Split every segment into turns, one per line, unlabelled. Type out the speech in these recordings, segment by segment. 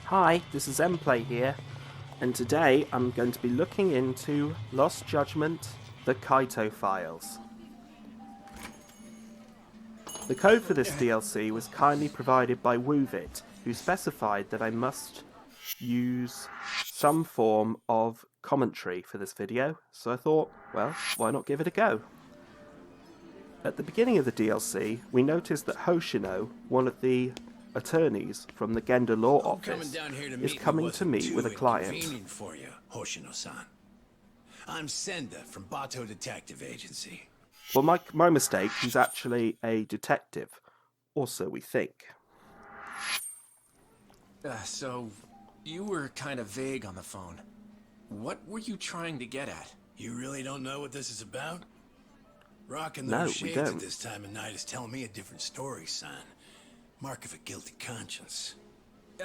Hi, this is Mplay here, and today I'm going to be looking into Lost Judgment, the Kaito Files. The code for this DLC was kindly provided by Woovit, who specified that I must use some form of commentary for this video, so I thought, well, why not give it a go? At the beginning of the DLC, we noticed that Hoshino, one of the attorneys from the Gender Law Office, is coming to meet with a client.
For you, Hoshino-san. I'm Senda from Bato Detective Agency.
Well, my mistake, he's actually a detective, or so we think.
So, you were kind of vague on the phone. What were you trying to get at?
You really don't know what this is about? Rocking
No,
those
we
shades at
don't.
this time of night is telling me a different story, son. Mark of a guilty conscience.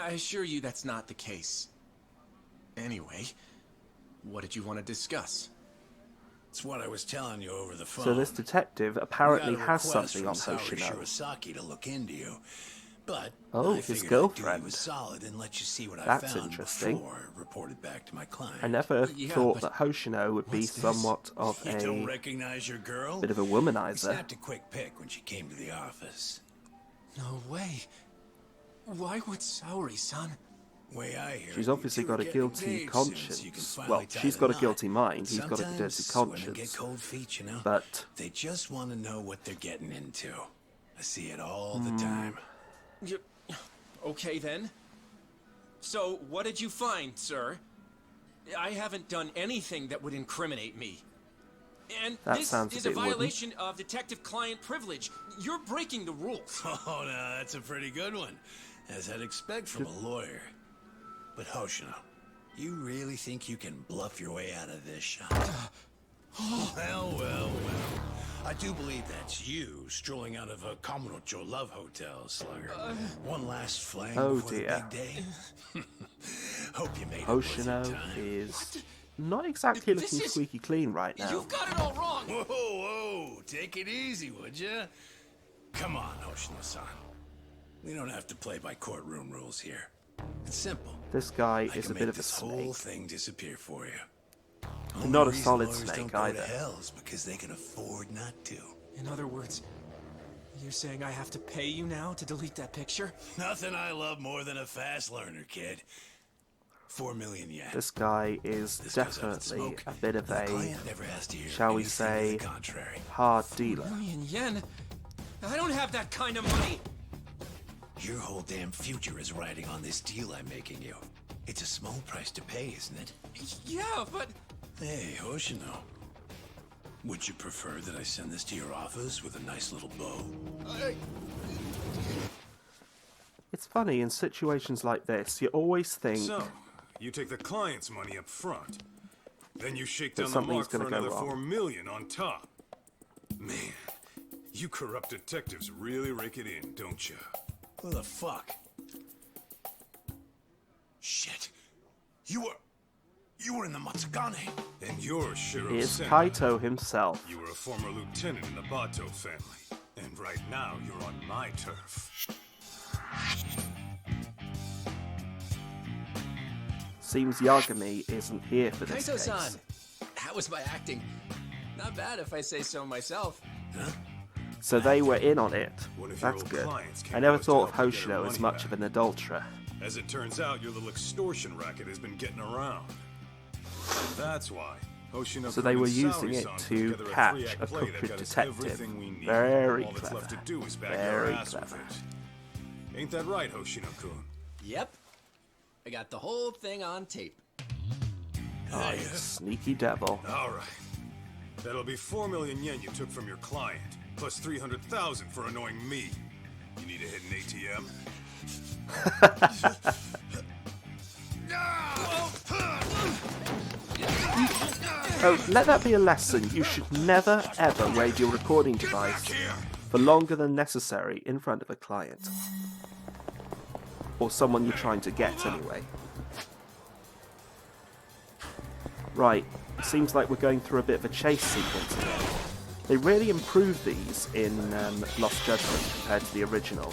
I assure you that's not the case. Anyway, what did you want to discuss?
It's what I was telling you over the phone.
So this detective apparently
We got a
has
request
something on
from Saori
Hoshino.
Shirosaki to look into you, but
Oh,
I
his
figured I'd
girlfriend.
do you a solid and let you see what
That's
I found
interesting.
before I reported back to my client.
I never
Yeah,
thought
but
that Hoshino would be
what's this?
somewhat of
You don't
a
recognize your girl?
bit of a
We
womanizer.
snapped a quick pic when she came to the office.
No way. Why would Saori-san?
Way I hear
She's
it,
obviously
you
got a
two are
guilty
getting engaged
conscience.
soon, so you can finally
Well,
tie
she's
the
got a
knot.
guilty mind, he's got a dirty
Sometimes women get
conscience.
cold feet, you know.
But
They just want to know what they're getting into. I see it all the time.
Okay then. So, what did you find, sir? I haven't done anything that would incriminate me. And
That
this
sounds a
is a
bit wooden.
violation of detective-client privilege. You're breaking the rules.
Oh, no, that's a pretty good one, as I'd expect from a lawyer. But Hoshino, you really think you can bluff your way out of this, Sean? Well. I do believe that's you strolling out of a Kamurocho Love Hotel, Slugger. One last fling
Oh,
before
dear.
the big day. Hope you made it worth your
Hoshino
time.
is not exactly
This
looking
is-
squeaky clean right now.
You've got it all wrong.
Whoa, take it easy, would ya? Come on, Hoshino-san. We don't have to play by courtroom rules here. It's simple.
This guy
I
is
can
a bit
make
of a
this whole
snake.
thing disappear for you.
Not a
Only reason
solid
lawyers
snake
don't go
either.
to hell is because they can afford not to.
In other words, you're saying I have to pay you now to delete that picture?
Nothing I love more than a fast learner, kid. 4 million yen.
This guy is
This goes up in
definitely
smoke.
a bit of
The
a
client never has to hear
shall we
anything to
say,
the contrary.
hard dealer.
Million yen? I don't have that kind of money.
Your whole damn future is riding on this deal I'm making you. It's a small price to pay, isn't it?
Yeah, but...
Hey, Hoshino. Would you prefer that I send this to your office with a nice little bow?
It's funny, in situations like this, you always think
So, you take the client's money up front. Then you shake
That
down the
something's
mark for
gonna go
another
wrong.
4 million on top. Man, you corrupt detectives really rake it in, don't you?
Who the fuck? Shit. You were in the Matsugane.
And you're Shiro
it's
Sen.
Kaito himself.
You were a former lieutenant in the Bato family. And right now, you're on my turf.
Seems Yagami isn't here for this
Kaito-san,
case.
how was my acting? Not bad if I say so myself.
So they were in on it.
One of your
That's
old
good.
clients came
I never
to us
thought
to
of
help you get her
Hoshino as
money
much
back.
of an adulterer.
As it turns out, your little extortion racket has been getting around. That's why. Hoshino
So they were
and
using
Saori-san
it
put
to
together a
catch
three-act
a
play that
crooked
got us
detective.
everything we need.
Very
All that's left to
clever.
do is back
Very
your ass with
clever.
it. Ain't that right, Hoshino-kun?
Yep. I got the whole thing on tape.
Oh, you sneaky devil.
All right. That'll be 4 million yen you took from your client, plus 300,000 for annoying me. You need a hidden ATM?
Oh, let that be a lesson. You should never, ever wave your recording device for longer than necessary in front of a client. Or someone you're trying to get, anyway. Right, seems like we're going through a bit of a chase sequence here. They really improved these in Lost Judgment compared to the original,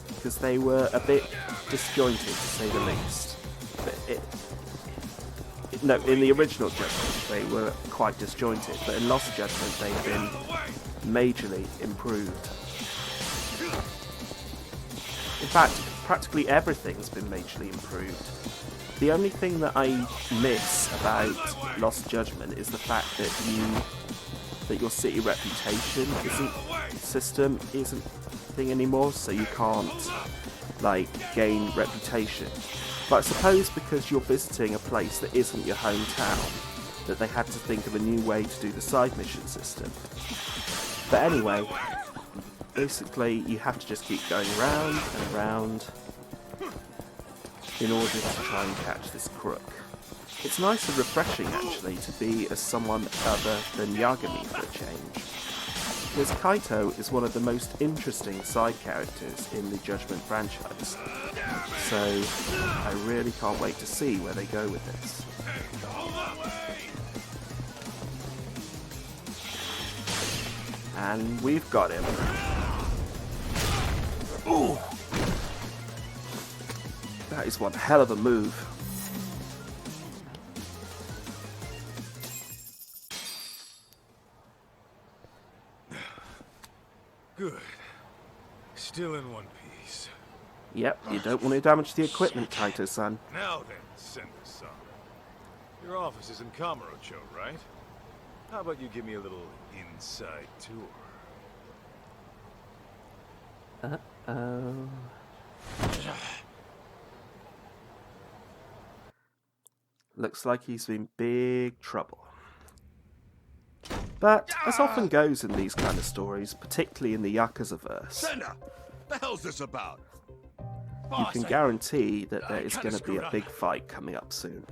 because they were a bit disjointed to say the least. But no, in the original Judgment they were quite disjointed, but in Lost Judgment they've been majorly improved. In fact, practically everything's been majorly improved. The only thing that I miss about Lost Judgment is the fact that your city reputation system isn't a thing anymore, so you can't like gain reputation. But I suppose because you're visiting a place that isn't your hometown, that they had to think of a new way to do the side mission system. But anyway, basically you have to just keep going round and round in order to try and catch this crook. It's nice and refreshing actually to be as someone other than Yagami for a change. Because Kaito is one of the most interesting side characters in the Judgment franchise. So I really can't wait to see where they go with this. And we've got him. Ooh! That is one hell of a move.
Good. Still in one piece.
Yep, you don't want to damage the equipment, Kaito-san.
Now then, Sender-san. Your office is in Kamurocho, right? How about you give me a little inside tour?
Uh-oh. Looks like he's in big trouble. But, as often goes in these kind of stories, particularly in the Yakuza-verse,
Sender, the hell's this about?
you can guarantee that there is going to be a big fight coming up soon.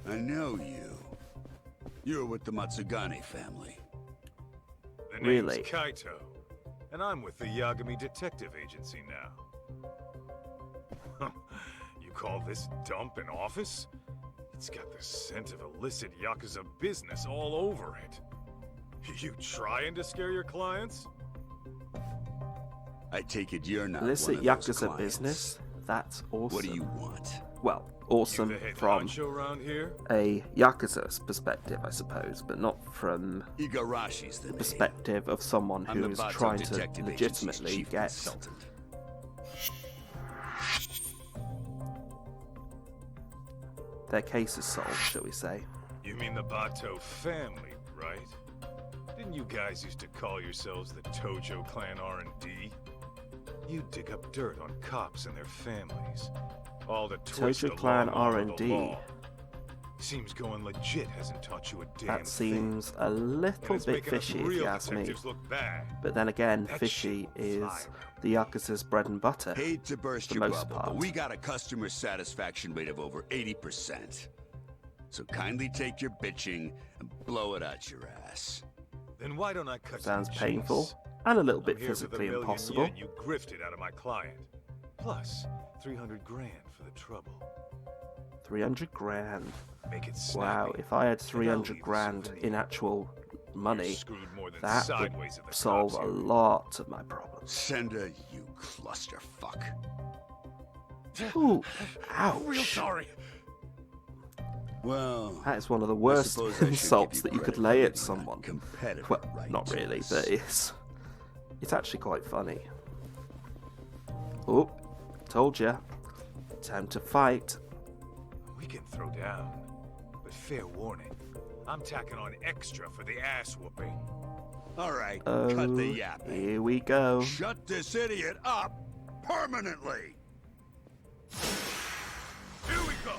I know you. You're with the Matsugane family.
The name's
Really?
Kaito, and I'm with the Yagami Detective Agency now. You call this dump an office? It's got the scent of illicit Yakuza business all over it. You trying to scare your clients?
I take it you're not
Illicit
one of those
Yakuza
clients.
business? That's awesome.
What do you want?
Well,
You
awesome
the head
from
honcho around here?
a Yakuza's perspective, I suppose, but not from
Igarashi's the name.
perspective of someone
I'm
who
the
is
Bato
trying to
Detective Agency's
legitimately
chief
get
consultant.
their cases solved, shall we say.
You mean the Bato family, right? Didn't you guys used to call yourselves the Tojo Clan R&D? You dig up dirt on cops and their families. All to twist
Tojo
the
Clan
long arm of the
R&D.
law. Seems going legit hasn't taught you a damn
That seems a
thing.
little
And it's
bit
making us
fishy if
real
you ask me.
detectives look bad.
But then again,
That
fishy
shit
is
fire.
the Yakuza's bread and butter.
Hate to burst
For
your
most
bubble,
part.
but we got a customer satisfaction rate of over 80%. So kindly take your bitching and blow it out your ass.
Then why don't I cut
Sounds
some cheese?
painful and a little
I'm
bit
here for the
physically
million
impossible.
yen you grifted out of my client. Plus, 300 grand for the trouble.
300 grand.
Make it snappy.
Wow, if I had
and I'll
300
leave a
grand
souvenir.
in actual
You're
money,
screwed more than
that
sideways at
would
the
solve
cops
a
here.
lot of my problems.
Sender, you clusterfuck.
Ooh, ouch.
Real sorry.
Well,
That is one of the
I
worst
suppose I should
insults
give
that you could
credit
lay
for
at
being
someone.
competitive,
Well,
right,
not really,
Jess?
but it's actually quite funny. Oh, told ya. Time to fight.
We can throw down, but fair warning. I'm tacking on extra for the ass whooping.
All right,
Oh,
cut the yapping.
here we go.
Shut this idiot up permanently.
Here we go.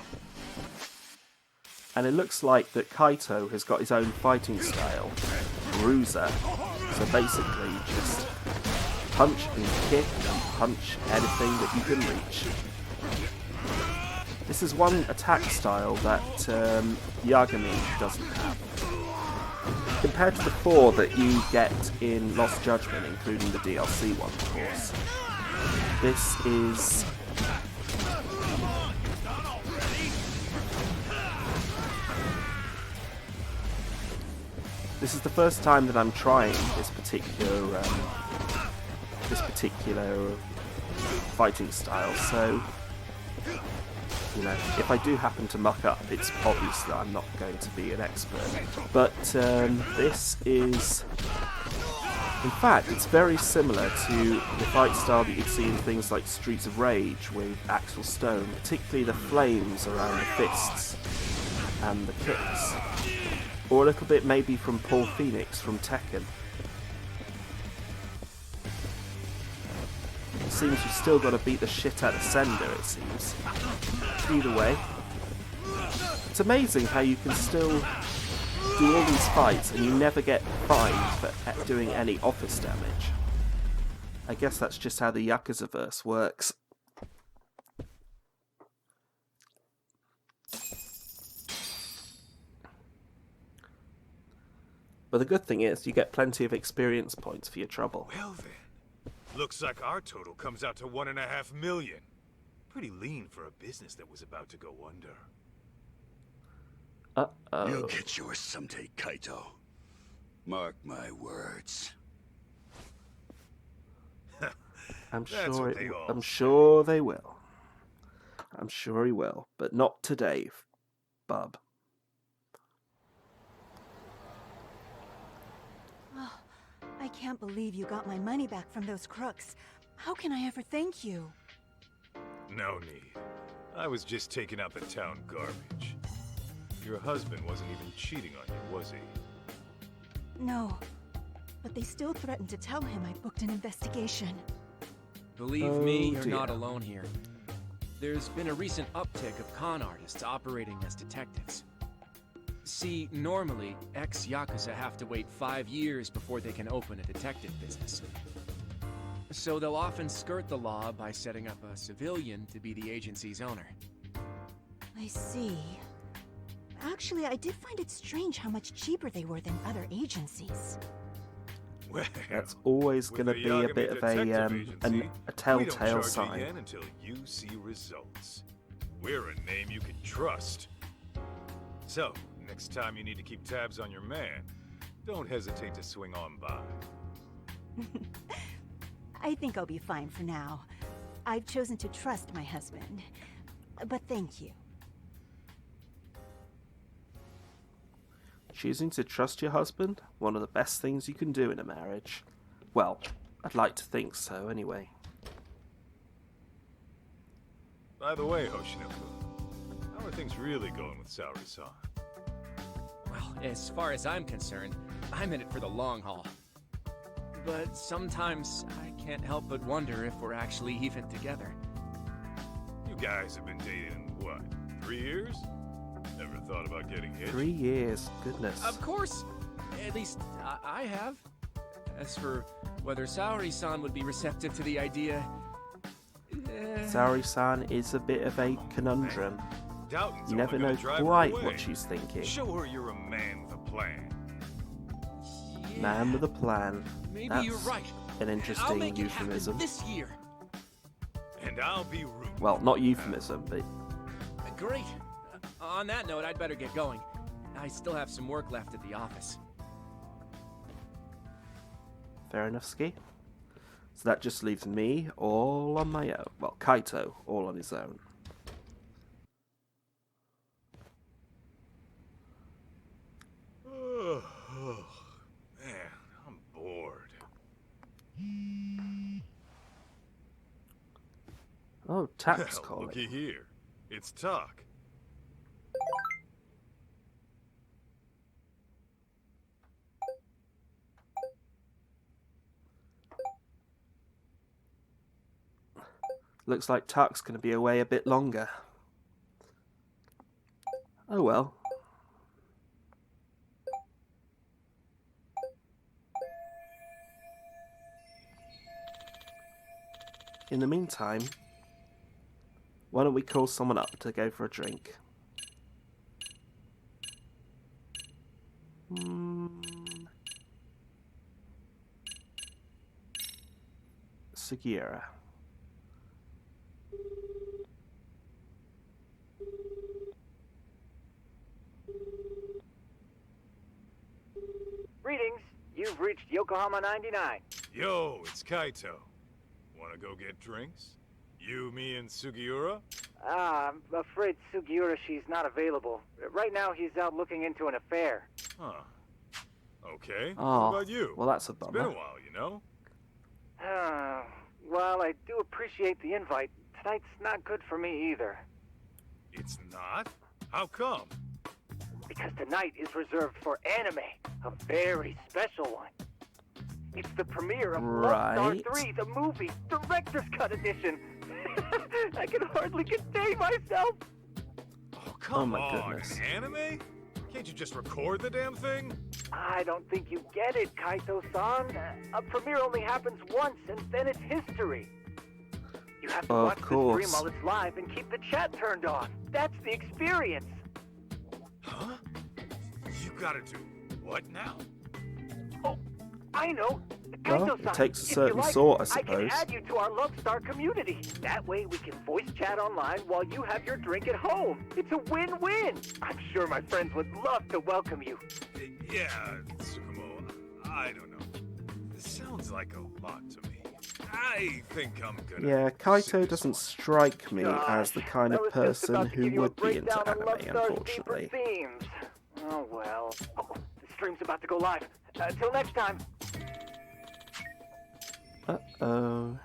And it looks like that Kaito has got his own fighting style, Bruiser. So basically, just punch and kick and punch anything that you can reach. This is one attack style that Yagami doesn't have. Compared to the 4 that you get in Lost Judgment, including the DLC one, of course. This is... This is the first time that I'm trying this particular fighting style, so you know, if I do happen to muck up, it's obvious that I'm not going to be an expert. But this is, in fact, it's very similar to the fight style that you'd see in things like Streets of Rage with Axel Stone, particularly the flames around the fists and the kicks. Or a little bit maybe from Paul Phoenix from Tekken. It seems you've still got to beat the shit out of Sender, it seems. Either way, it's amazing how you can still do all these fights and you never get fined for doing any office damage. I guess that's just how the Yakuza-verse works. But the good thing is, you get plenty of experience points for your trouble.
Well then, looks like our total comes out to 1.5 million. Pretty lean for a business that was about to go under.
Uh-oh.
You'll get yours someday, Kaito. Mark my words.
I'm
That's
sure
what they all
I'm
say.
sure they will. I'm sure he will, but not today, bub.
I can't believe you got my money back from those crooks. How can I ever thank you?
No need. I was just taking out the town garbage. Your husband wasn't even cheating on you, was he?
No, but they still threatened to tell him I booked an investigation.
Believe me,
Oh,
you're
dear.
not alone here. There's been a recent uptick of con artists operating as detectives. See, normally, ex-Yakuza have to wait 5 years before they can open a detective business. So they'll often skirt the law by setting up a civilian to be the agency's owner.
I see. Actually, I did find it strange how much cheaper they were than other agencies.
Well,
That's always
with
going to
the
be a
Yagami
bit of
Detective
a
Agency, we
telltale
don't charge
sign.
again until you see results. We're a name you can trust. So, next time you need to keep tabs on your man, don't hesitate to swing on by.
I think I'll be fine for now. I've chosen to trust my husband. But thank you.
Choosing to trust your husband? One of the best things you can do in a marriage. Well, I'd like to think so, anyway.
By the way, Hoshinoku, how are things really going with Saori-san?
Well, as far as I'm concerned, I'm in it for the long haul. But sometimes I can't help but wonder if we're actually even together.
You guys have been dating, what, 3 years? Never thought about getting hitched?
3 years, goodness.
Of course! At least, I have. As for whether Saori-san would be receptive to the idea...
Saori-san is a bit of a conundrum.
Doubting's
You never
only gonna
know
drive her
quite
away.
what she's thinking.
Show her you're a man with a plan.
Man with a plan.
Maybe
That's
you're right.
an
I'll
interesting
make it happen
euphemism.
this year.
And I'll be rooting.
Well, not euphemism, but
Great. On that note, I'd better get going. I still have some work left at the office.
fair enough, Ski. So that just leaves me all on my own. Well, Kaito all on his own.
Man, I'm bored.
Oh, Tap's
Well,
calling.
looky here. It's talk.
Looks like Tuck's going to be away a bit longer. Oh well. In the meantime, why don't we call someone up to go for a drink? Sugiura.
Greetings. You've reached Yokohama 99.
Yo, it's Kaito. Wanna go get drinks? You, me, and Sugiura?
I'm afraid Sugiura, she's not available. Right now, he's out looking into an affair.
Huh. Okay.
Oh,
what about you?
well, that's a
It's been
bummer.
a while, you know?
While I do appreciate the invite, tonight's not good for me either.
It's not? How come?
Because tonight is reserved for anime, a very special one. It's the premiere of Love Star
Right.
3, the movie, Director's Cut Edition. I can hardly contain myself.
Oh, come
my
on.
goodness.
An anime? Can't you just record the damn thing?
I don't think you get it, Kaito-san. A premiere only happens once, and then it's history. You have to
Of
watch the
course.
stream while it's live and keep the chat turned on. That's the experience.
Huh? You gotta do what now?
Oh, I know.
Well,
Kaito-san,
it takes a
if you
certain
like,
sort, I
I can
suppose.
add you to our Love Star community. That way we can voice chat online while you have your drink at home. It's a win-win. I'm sure my friends would love to welcome you.
Yeah, Tsukumo, I don't know. This sounds like a lot to me. I think I'm gonna...
Yeah,
sit
Kaito
this
doesn't
one.
strike me
Gosh,
as the kind
I
of
was just
person
about to
who
give you a
would be into
breakdown on Love
anime,
Star's
unfortunately.
deeper themes. Oh well. Oh, the stream's about to go live. Till next time.
Uh-oh.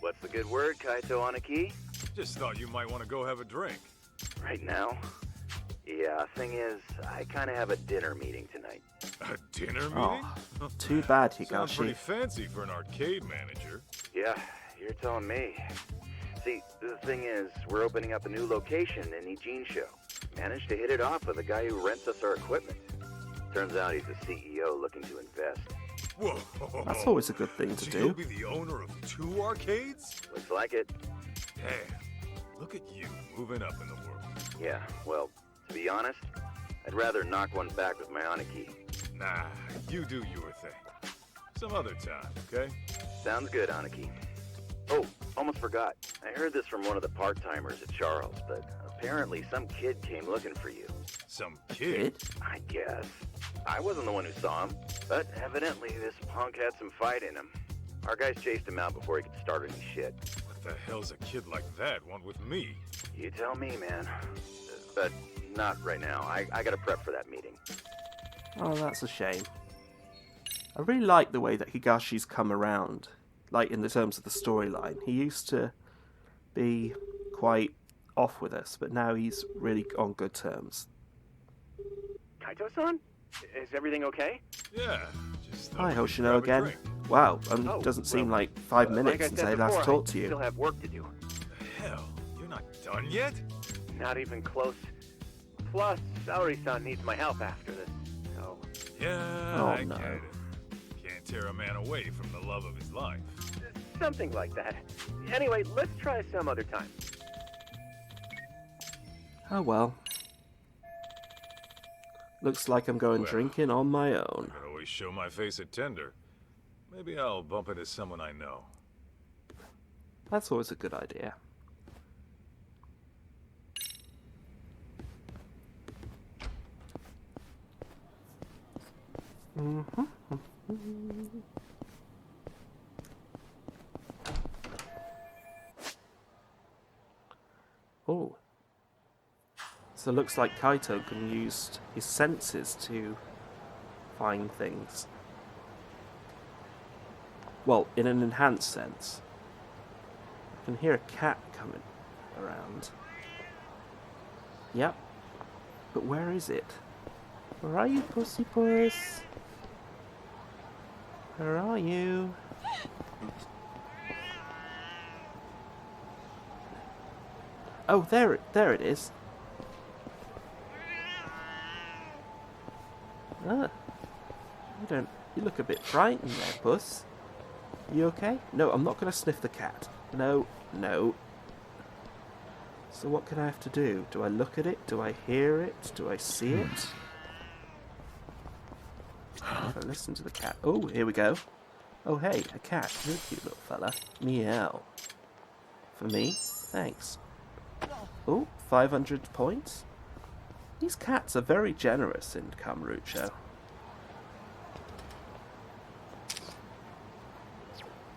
What's the good word, Kaito Aniki?
Just thought you might want to go have a drink.
Right now? Yeah, thing is, I kind of have a dinner meeting tonight.
A dinner meeting?
Oh, too bad,
Sounds pretty
Higashi.
fancy for an arcade manager.
Yeah, you're telling me. See, the thing is, we're opening up a new location in Ijincho. Managed to hit it off with a guy who rents us our equipment. Turns out he's a CEO looking to invest.
Whoa!
That's always a good thing to
So
do.
you'll be the owner of 2 arcades?
Looks like it.
Damn. Look at you moving up in the world.
Yeah, well, to be honest, I'd rather knock one back with my Aniki.
Nah, you do your thing. Some other time, okay?
Sounds good, Aniki. Oh, almost forgot. I heard this from one of the part-timers at Charles, but apparently some kid came looking for you.
Some kid?
Kid?
I guess. I wasn't the one who saw him, but evidently this punk had some fight in him. Our guys chased him out before he could start any shit.
What the hell's a kid like that want with me?
You tell me, man. But not right now. I gotta prep for that meeting.
Oh, that's a shame. I really like the way that Higashi's come around, like in the terms of the storyline. He used to be quite off with us, but now he's really on good terms.
Kaito-san? Is everything okay?
Yeah, just
Hi,
thought we'd
Hoshino
grab a
again.
drink.
Wow,
Oh,
doesn't seem
well,
like 5 minutes
like I
since
said
I last
before,
talked to
I
you.
still have work to do.
The hell? You're not done yet?
Not even close. Plus, Saori-san needs my help after this. So,
Yeah,
Oh,
I
no.
get it. Can't tear a man away from the love of his life.
something like that. Anyway, let's try some other time.
Oh well. Looks like I'm going
Well,
drinking on my
I
own.
could always show my face at Tender. Maybe I'll bump into someone I know.
That's always a good idea. Oh. So it looks like Kaito can use his senses to find things. Well, in an enhanced sense. I can hear a cat coming around. Yep. But where is it? Where are you, pussy puss? Where are you? Oh, there it is. Ah. You look a bit frightened there, puss. You okay? No, I'm not going to sniff the cat. No, no. So what can I have to do? Do I look at it? Do I hear it? Do I see it? If I listen to the cat. Oh, here we go. Oh, hey, a cat. You're a cute little fella. Meow. For me? Thanks. Oh, 500 points? These cats are very generous in Kamurocho.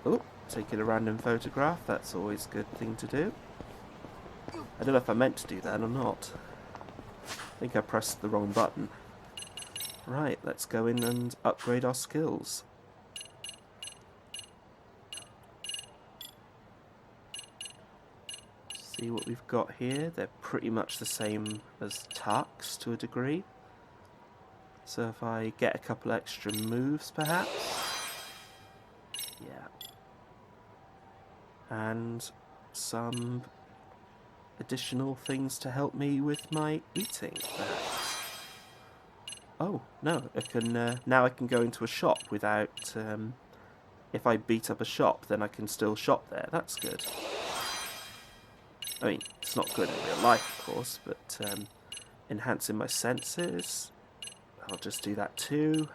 Oh, taking a random photograph, that's always a good thing to do. I don't know if I meant to do that or not. I think I pressed the wrong button. Right, let's go in and upgrade our skills. See what we've got here. They're pretty much the same as Tux to a degree. So if I get a couple extra moves perhaps. Yeah. And some additional things to help me with my eating perhaps. Oh, no, I can, now I can go into a shop without, if I beat up a shop, then I can still shop there. That's good. I mean, it's not good in real life, of course, but, enhancing my senses, I'll just do that too.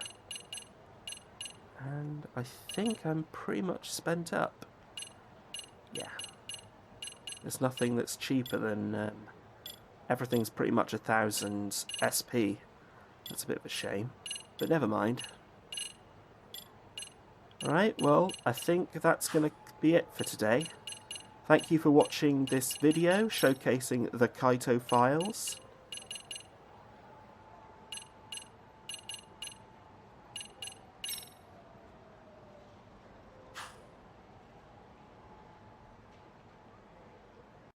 And I think I'm pretty much spent up. Yeah. There's nothing that's cheaper than, everything's pretty much 1,000 SP. That's a bit of a shame, but never mind. Alright, well, I think that's going to be it for today. Thank you for watching this video showcasing the Kaito Files.